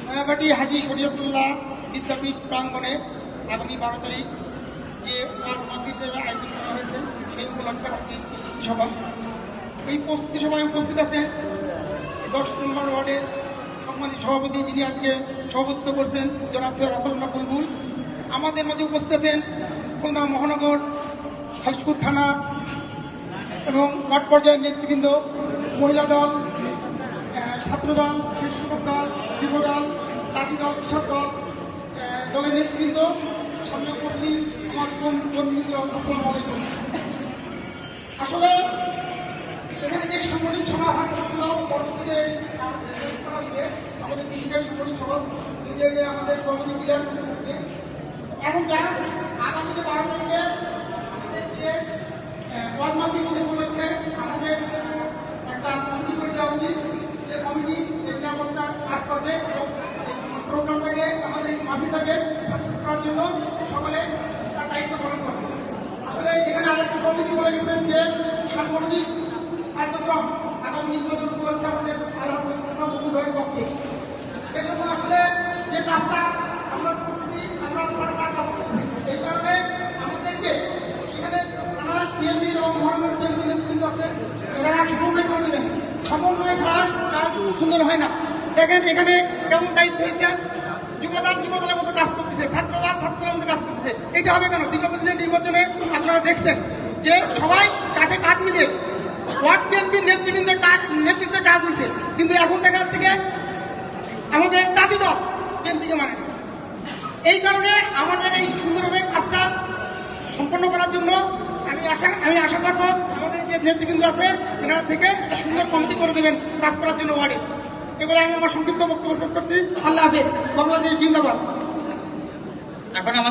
নয়াবাটি হাজী শরীয়তুল্লাহ বিদ্যাপীঠ প্রাঙ্গণে আগামী 12 তারিখ যে ওয়াজ মাহফিলের আয়োজন করা হয়েছে সেই উপলক্ষে আজকে প্রস্তুতি সভা। এই প্রস্তুতি সভায় উপস্থিত আছেন 10 নম্বর ওয়ার্ডের সম্মানিত সভাপতি, যিনি আজকে সভাপতিত্ব করছেন, জনাব সৈয়দ হাসানুল্লাহ বুলবুল। আমাদের মাঝে উপস্থিত আছেন খুলনা মহানগর খালিশপুর থানা এবং মাঠ পর্যায়ের নেতৃবৃন্দ, মহিলা দল, ছাত্রদল, শিক্ষক দল, যুব দল, তাঁতি দল, কৃষক দল, দলের নেতৃবৃন্দ, সামনে উপস্থিত আমার কর্মীদের আসসালামু আলাইকুম। আসলে এখানে যে সাংগঠনিক সভা হয় পরবর্তীতে আমাদের তিনটা সাংগঠনিক সভা নিজেকে আমাদের কমিটি ক্লিয়ার করছে। এখন যা আগামী যে 12 তারিখে আমাদের যে ওয়াজ মাহফিল সেই উপলক্ষে আমাদের একটা কমিটি করে দেওয়া উচিত, যে কমিটি নিরাপত্তা কাজ করবে এবং প্রোগ্রামটাকে আমাদের এই মাহফিলটাকে সাকসেস করার জন্য সকলে তার দায়িত্ব পালন করবে। আসলে এখানে আরেকটা কমিটি বলে গেছেন যে সাংগঠনিক কার্যক্রম আগামী নির্বাচন উপলক্ষে আমাদের উভয়ের পক্ষে। এই জন্য আসলে যে কাজটা আমরা করতেছি আমরা এই কারণে আমাদেরকে এখানে থানা বিএনপি এবং মহানগর বিএনপি নেতৃত্ব আছে, এনারা সমন্বয় করে দেবেন। সমন্বয় ছাড়া কাজ সুন্দর হয় না। দেখেন এখানে কেমন দায়িত্ব হয়েছে, যুবদলের মতো কাজ করতেছে, ছাত্রদলের মতো কাজ করতেছে। এটা হবে কেন? বিগত দিনের নির্বাচনে আপনারা দেখছেন যে সবাই কাঁধে কাঁধ মিলে ওয়ার্ড বিএনপির নেতৃত্বে কাজ হয়েছে, কিন্তু এখন দেখা যাচ্ছে যে আমাদের তাঁতি দল বিএনপিকে মানে। এই কারণে আমাদের এই সুন্দরভাবে কাজটা সম্পন্ন করার জন্য আমি আশা করবো আমাদের যে নেতৃবৃন্দ আছে এনারা থেকে একটা সুন্দর কমিটি করে দেবেন কাজ করার জন্য ওয়ার্ডে। এবারে আমি আমার সংক্ষিপ্ত বক্তব্য শেষ করছি। আল্লাহ হাফেজ। বাংলাদেশ জিন্দাবাদ। এখন আমাদের